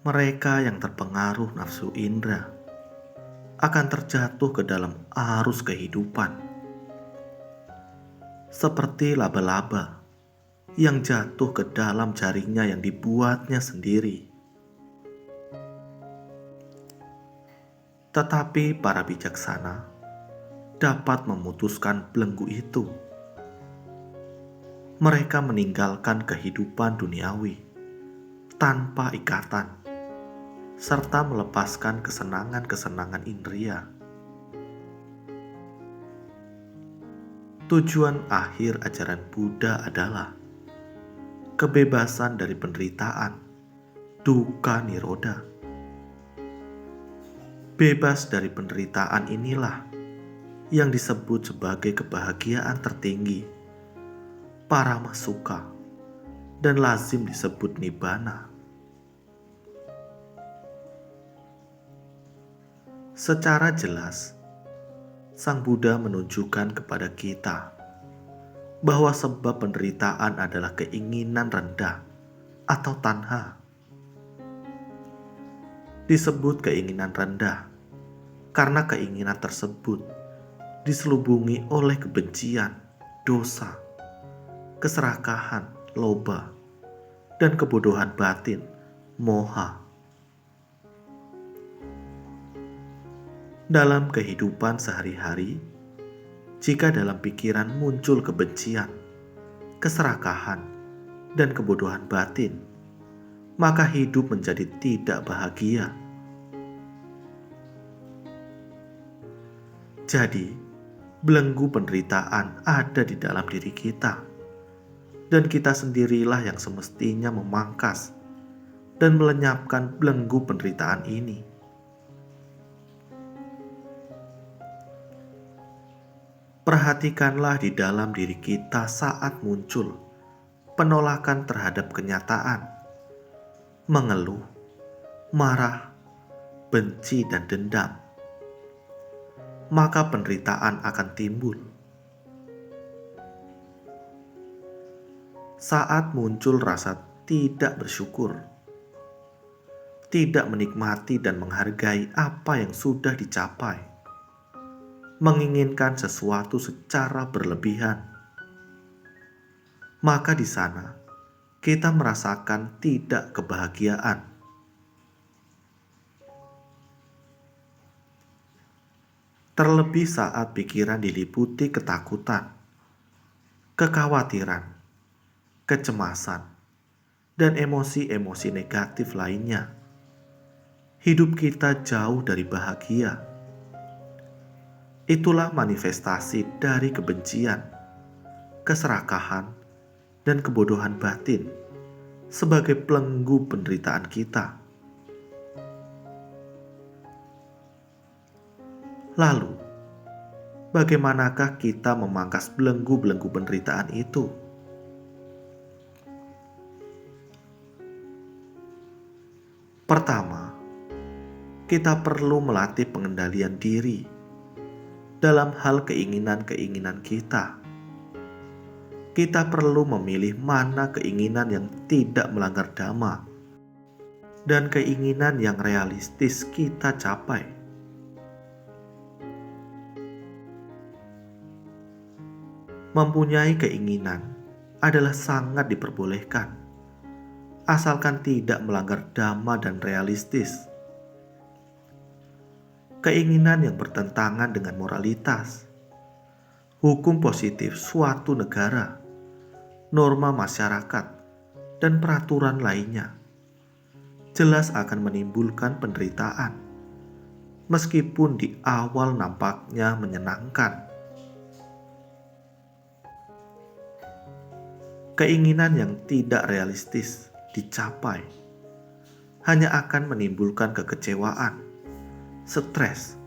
Mereka yang terpengaruh nafsu indera akan terjatuh ke dalam arus kehidupan, seperti laba-laba yang jatuh ke dalam jaringnya yang dibuatnya sendiri. Tetapi para bijaksana dapat memutuskan belenggu itu. Mereka meninggalkan kehidupan duniawi tanpa ikatan, serta melepaskan kesenangan-kesenangan indria. Tujuan akhir ajaran Buddha adalah kebebasan dari penderitaan, dukkha nirodha. Bebas dari penderitaan inilah yang disebut sebagai kebahagiaan tertinggi, paramasuka, dan lazim disebut nibbana. Secara jelas, Sang Buddha menunjukkan kepada kita bahwa sebab penderitaan adalah keinginan rendah atau tanha. Disebut keinginan rendah karena keinginan tersebut diselubungi oleh kebencian, dosa, keserakahan, loba, dan kebodohan batin, moha. Dalam kehidupan sehari-hari, jika dalam pikiran muncul kebencian, keserakahan, dan kebodohan batin, maka hidup menjadi tidak bahagia. Jadi, belenggu penderitaan ada di dalam diri kita, dan kita sendirilah yang semestinya memangkas dan melenyapkan belenggu penderitaan ini. Perhatikanlah di dalam diri kita saat muncul penolakan terhadap kenyataan, mengeluh, marah, benci, dan dendam. Maka penderitaan akan timbul. Saat muncul rasa tidak bersyukur, tidak menikmati dan menghargai apa yang sudah dicapai, menginginkan sesuatu secara berlebihan, maka di sana kita merasakan tidak kebahagiaan. Terlebih saat pikiran diliputi ketakutan, kekhawatiran, kecemasan, dan emosi-emosi negatif lainnya, hidup kita jauh dari bahagia. Itulah manifestasi dari kebencian, keserakahan, dan kebodohan batin sebagai belenggu penderitaan kita. Lalu, bagaimanakah kita memangkas belenggu-belenggu penderitaan itu? Pertama, kita perlu melatih pengendalian diri dalam hal keinginan-keinginan kita. Kita perlu memilih mana keinginan yang tidak melanggar dhamma dan keinginan yang realistis kita capai. Mempunyai keinginan adalah sangat diperbolehkan, asalkan tidak melanggar dhamma dan realistis. Keinginan yang bertentangan dengan moralitas, hukum positif suatu negara, norma masyarakat, dan peraturan lainnya jelas akan menimbulkan penderitaan, meskipun di awal nampaknya menyenangkan. Keinginan yang tidak realistis dicapai hanya akan menimbulkan kekecewaan, stres,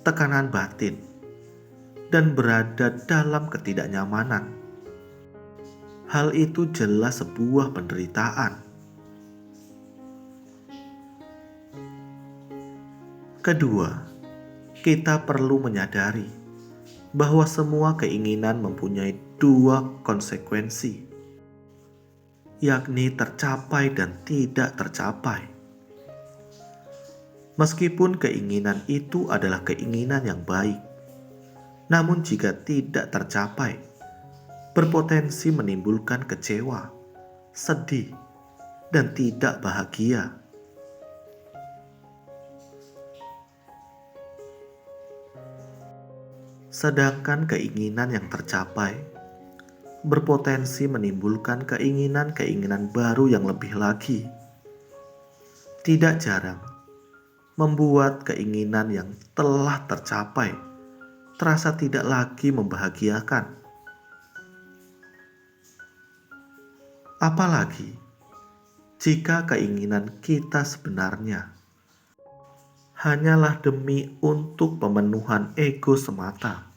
tekanan batin, dan berada dalam ketidaknyamanan. Hal itu jelas sebuah penderitaan. Kedua, kita perlu menyadari bahwa semua keinginan mempunyai dua konsekuensi, yakni tercapai dan tidak tercapai. Meskipun keinginan itu adalah keinginan yang baik, namun jika tidak tercapai, berpotensi menimbulkan kecewa, sedih, dan tidak bahagia. Sedangkan keinginan yang tercapai berpotensi menimbulkan keinginan-keinginan baru yang lebih lagi. Tidak jarang membuat keinginan yang telah tercapai terasa tidak lagi membahagiakan. Apalagi jika keinginan kita sebenarnya hanyalah demi untuk pemenuhan ego semata.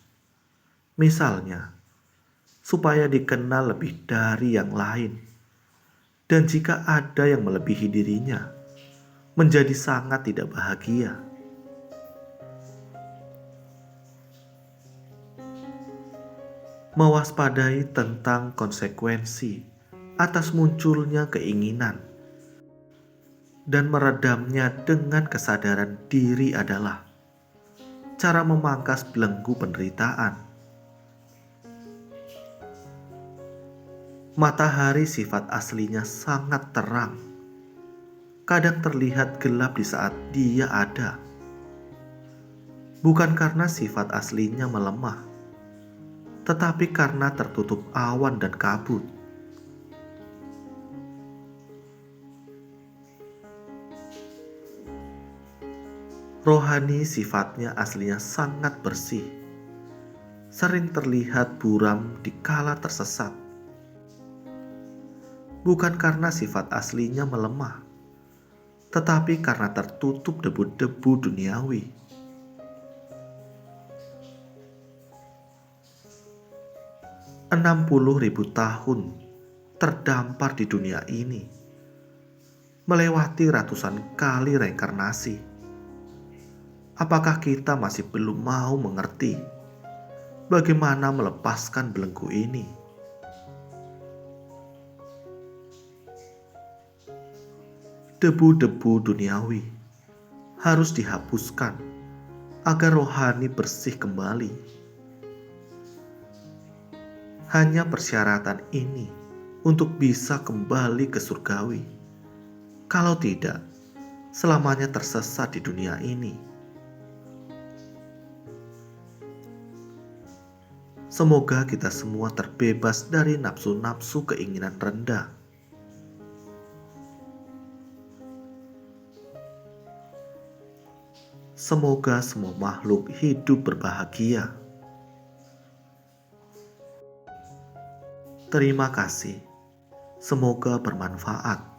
Misalnya, supaya dikenal lebih dari yang lain. Dan jika ada yang melebihi dirinya, menjadi sangat tidak bahagia. Mewaspadai tentang konsekuensi atas munculnya keinginan dan meredamnya dengan kesadaran diri adalah cara memangkas belenggu penderitaan. Matahari sifat aslinya sangat terang, kadang terlihat gelap di saat dia ada. Bukan karena sifat aslinya melemah, tetapi karena tertutup awan dan kabut. Rohani sifatnya aslinya sangat bersih, sering terlihat buram dikala tersesat. Bukan karena sifat aslinya melemah, tetapi karena tertutup debu-debu duniawi. "60.000 tahun terdampar di dunia ini, melewati ratusan kali reinkarnasi. Apakah kita masih belum mau mengerti bagaimana melepaskan belenggu ini?" Debu-debu duniawi harus dihapuskan agar rohani bersih kembali. Hanya persyaratan ini untuk bisa kembali ke surgawi. Kalau tidak, selamanya tersesat di dunia ini. Semoga kita semua terbebas dari nafsu-nafsu keinginan rendah. Semoga semua makhluk hidup berbahagia. Terima kasih. Semoga bermanfaat.